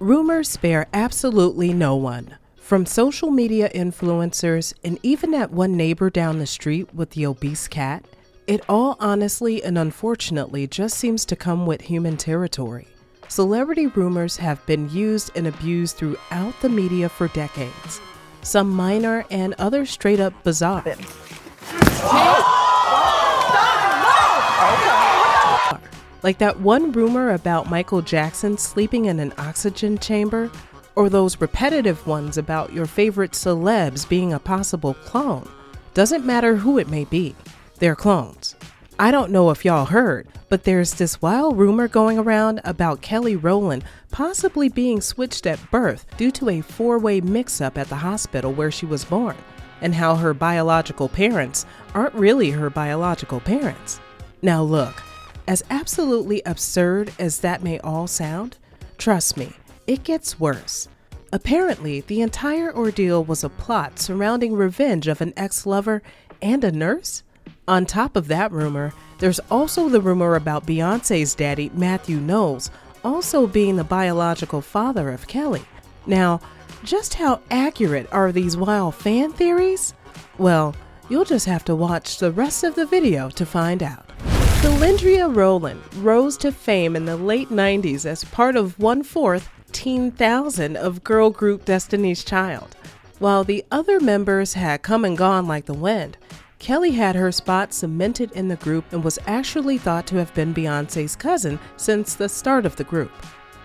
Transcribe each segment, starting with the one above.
Rumors spare absolutely no one. From social media influencers and even that one neighbor down the street with the obese cat, it all honestly and unfortunately just seems to come with human territory. Celebrity rumors have been used and abused throughout the media for decades. Some minor and others straight up bizarre. Like that one rumor about Michael Jackson sleeping in an oxygen chamber, or those repetitive ones about your favorite celebs being a possible clone. Doesn't matter who it may be, they're clones. I don't know if y'all heard, but there's this wild rumor going around about Kelly Rowland possibly being switched at birth due to a four-way mix-up at the hospital where she was born, and how her biological parents aren't really her biological parents. Now look, as absolutely absurd as that may all sound, trust me, it gets worse. Apparently, the entire ordeal was a plot surrounding revenge of an ex-lover and a nurse. On top of that rumor, there's also the rumor about Beyoncé's daddy, Matthew Knowles, also being the biological father of Kelly. Now, just how accurate are these wild fan theories? Well, you'll just have to watch the rest of the video to find out. Rowland rose to fame in the late 90s as part of 1/4 Teen Thousand of girl group Destiny's Child. While the other members had come and gone like the wind, Kelly had her spot cemented in the group and was actually thought to have been Beyoncé's cousin since the start of the group.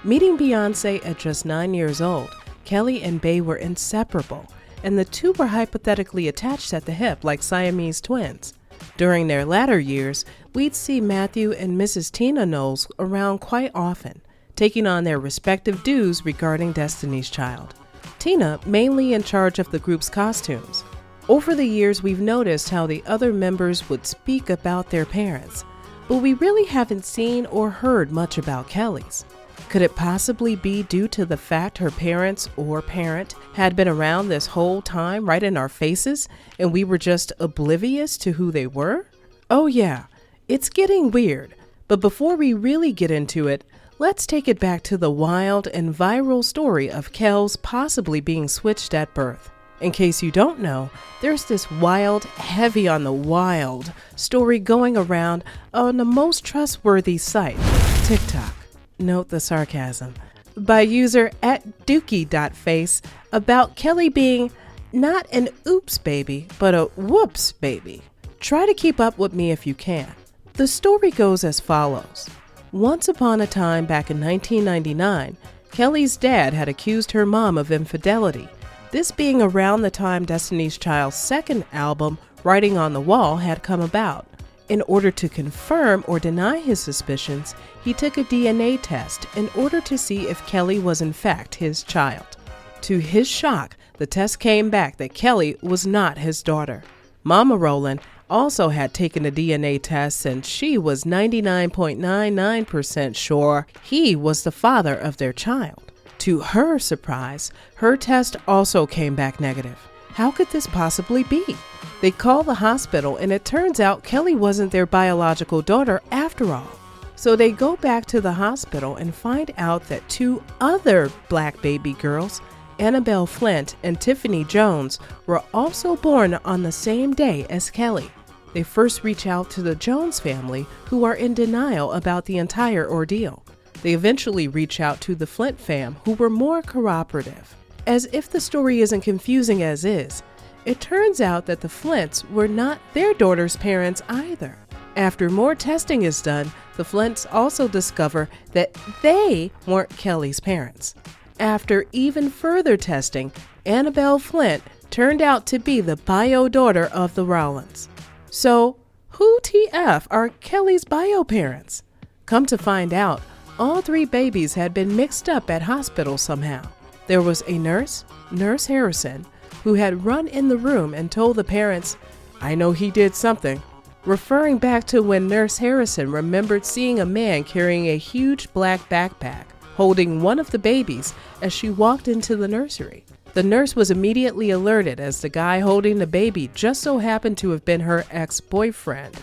Meeting Beyoncé at just 9 years old, Kelly and Bey were inseparable, and the two were hypothetically attached at the hip like Siamese twins. During their latter years, we'd see Matthew and Mrs. Tina Knowles around quite often, taking on their respective dues regarding Destiny's Child. Tina mainly in charge of the group's costumes. Over the years, we've noticed how the other members would speak about their parents, but we really haven't seen or heard much about Kelly's. Could it possibly be due to the fact her parents or parent had been around this whole time right in our faces and we were just oblivious to who they were? Oh yeah, it's getting weird, but before we really get into it, let's take it back to the wild and viral story of Kel's possibly being switched at birth. In case you don't know, there's this wild, heavy on the wild story going around on the most trustworthy site, TikTok. Note the sarcasm, by user @dookie.face about Kelly being not an oops baby, but a whoops baby. Try to keep up with me if you can. The story goes as follows. Once upon a time back in 1999, Kelly's dad had accused her mom of infidelity, this being around the time Destiny's Child's second album, Writing on the Wall, had come about. In order to confirm or deny his suspicions, he took a DNA test in order to see if Kelly was in fact his child. To his shock, the test came back that Kelly was not his daughter. Mama Rowland also had taken a DNA test and she was 99.99% sure he was the father of their child. To her surprise, her test also came back negative. How could this possibly be? They call the hospital and it turns out Kelly wasn't their biological daughter after all. So they go back to the hospital and find out that two other black baby girls, Annabelle Flint and Tiffany Jones, were also born on the same day as Kelly. They first reach out to the Jones family, who are in denial about the entire ordeal. They eventually reach out to the Flint fam, who were more cooperative. As if the story isn't confusing as is, it turns out that the Flints were not their daughter's parents either. After more testing is done, the Flints also discover that they weren't Kelly's parents. After even further testing, Annabelle Flint turned out to be the bio daughter of the Rowlands. So, who TF are Kelly's bio parents? Come to find out, all three babies had been mixed up at hospitals somehow. There was a nurse, Nurse Harrison, who had run in the room and told the parents, "I know he did something," referring back to when Nurse Harrison remembered seeing a man carrying a huge black backpack, holding one of the babies as she walked into the nursery. The nurse was immediately alerted as the guy holding the baby just so happened to have been her ex-boyfriend,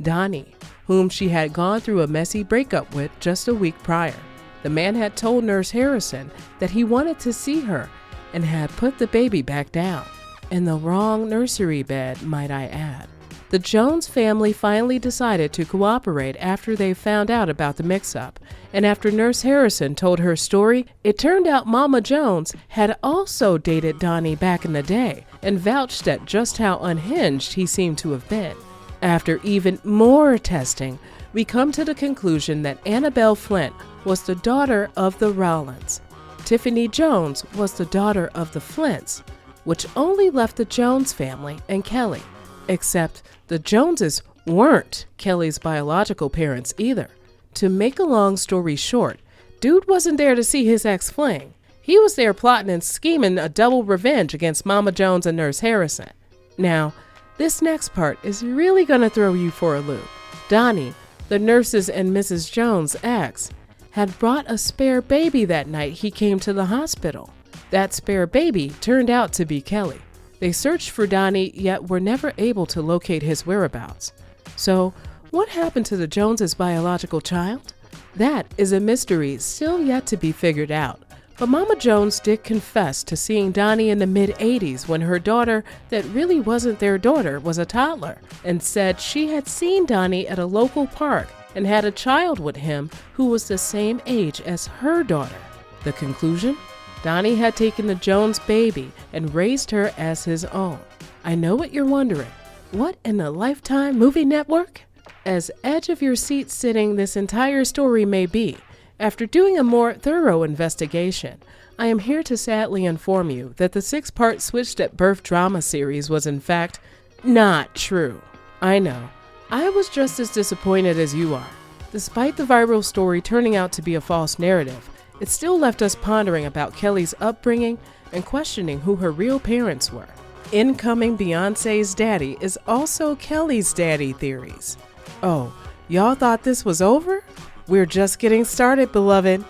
Donnie, whom she had gone through a messy breakup with just a week prior. The man had told Nurse Harrison that he wanted to see her and had put the baby back down, in the wrong nursery bed, might I add. The Jones family finally decided to cooperate after they found out about the mix-up, and after Nurse Harrison told her story, it turned out Mama Jones had also dated Donnie back in the day and vouched at just how unhinged he seemed to have been. After even more testing, we come to the conclusion that Annabelle Flint was the daughter of the Rowlands. Tiffany Jones was the daughter of the Flints, which only left the Jones family and Kelly. Except the Joneses weren't Kelly's biological parents either. To make a long story short, dude wasn't there to see his ex-fling. He was there plotting and scheming a double revenge against Mama Jones and Nurse Harrison. Now, this next part is really gonna throw you for a loop. Donnie, the nurses and Mrs. Jones' ex, had brought a spare baby that night he came to the hospital. That spare baby turned out to be Kelly. They searched for Donnie, yet were never able to locate his whereabouts. So, what happened to the Joneses' biological child? That is a mystery still yet to be figured out. But Mama Jones did confess to seeing Donnie in the mid-'80s when her daughter, that really wasn't their daughter, was a toddler, and said she had seen Donnie at a local park and had a child with him who was the same age as her daughter. The conclusion? Donnie had taken the Jones baby and raised her as his own. I know what you're wondering. What in the Lifetime movie network? As edge of your seat sitting this entire story may be, after doing a more thorough investigation, I am here to sadly inform you that the 6-part Switched at Birth drama series was in fact not true. I know. I was just as disappointed as you are. Despite the viral story turning out to be a false narrative, it still left us pondering about Kelly's upbringing and questioning who her real parents were. Incoming Beyonce's daddy is also Kelly's daddy theories. Oh, y'all thought this was over? We're just getting started, beloved.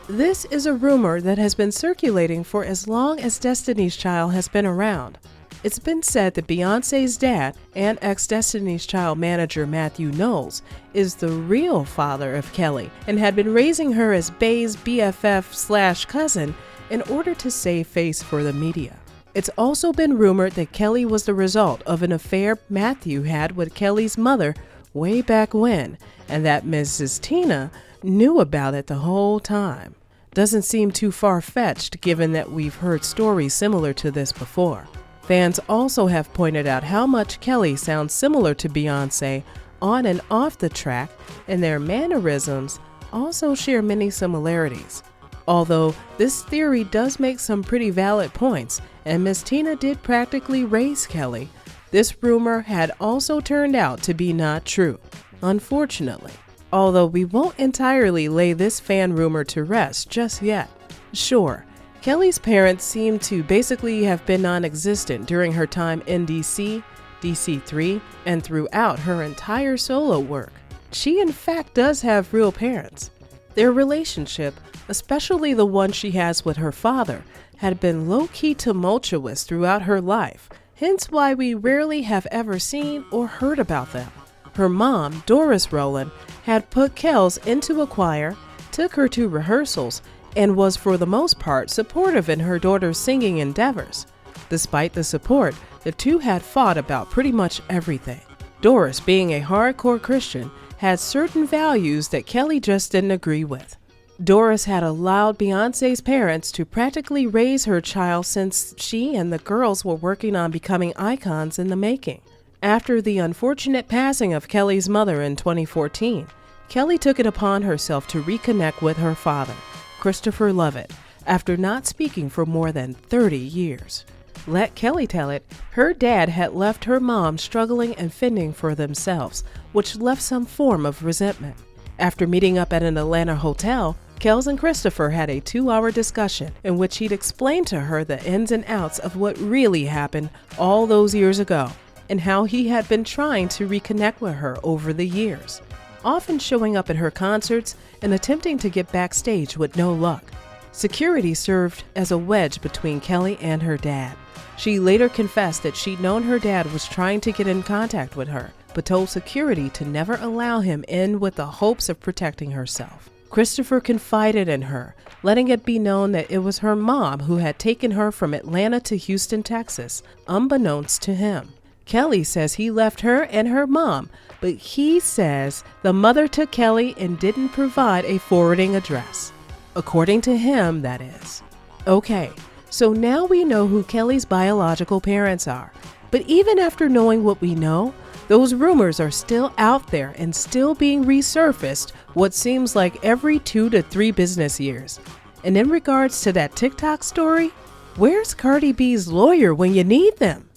This is a rumor that has been circulating for as long as Destiny's Child has been around. It's been said that Beyonce's dad and ex-Destiny's Child manager Matthew Knowles is the real father of Kelly and had been raising her as Bey's BFF/cousin in order to save face for the media. It's also been rumored that Kelly was the result of an affair Matthew had with Kelly's mother way back when, and that Mrs. Tina knew about it the whole time. Doesn't seem too far-fetched given that we've heard stories similar to this before. Fans also have pointed out how much Kelly sounds similar to Beyonce on and off the track, and their mannerisms also share many similarities. Although this theory does make some pretty valid points, and Miss Tina did practically raise Kelly, this rumor had also turned out to be not true, unfortunately. Although we won't entirely lay this fan rumor to rest just yet. Sure, Kelly's parents seem to basically have been non-existent during her time in DC, DC3, and throughout her entire solo work. She in fact does have real parents. Their relationship, especially the one she has with her father, had been low-key tumultuous throughout her life, hence why we rarely have ever seen or heard about them. Her mom, Doris Rowland, had put Kels into a choir, took her to rehearsals, and was for the most part supportive in her daughter's singing endeavors. Despite the support, the two had fought about pretty much everything. Doris, being a hardcore Christian, had certain values that Kelly just didn't agree with. Doris had allowed Beyonce's parents to practically raise her child since she and the girls were working on becoming icons in the making. After the unfortunate passing of Kelly's mother in 2014, Kelly took it upon herself to reconnect with her father, Christopher Lovett, after not speaking for more than 30 years. Let Kelly tell it, her dad had left her mom struggling and fending for themselves, which left some form of resentment. After meeting up at an Atlanta hotel, Kels and Christopher had a 2-hour discussion in which he'd explained to her the ins and outs of what really happened all those years ago and how he had been trying to reconnect with her over the years, often showing up at her concerts and attempting to get backstage with no luck. Security served as a wedge between Kelly and her dad. She later confessed that she'd known her dad was trying to get in contact with her, but told security to never allow him in with the hopes of protecting herself. Christopher confided in her, letting it be known that it was her mom who had taken her from Atlanta to Houston, Texas, unbeknownst to him. Kelly says he left her and her mom, but he says the mother took Kelly and didn't provide a forwarding address. According to him, that is. Okay, so now we know who Kelly's biological parents are. But even after knowing what we know, those rumors are still out there and still being resurfaced what seems like every 2 to 3 business years. And in regards to that TikTok story, where's Cardi B's lawyer when you need them?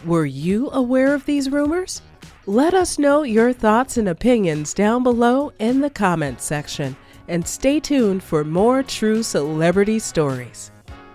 Were you aware of these rumors? Let us know your thoughts and opinions down below in the comments section, and stay tuned for more true celebrity stories.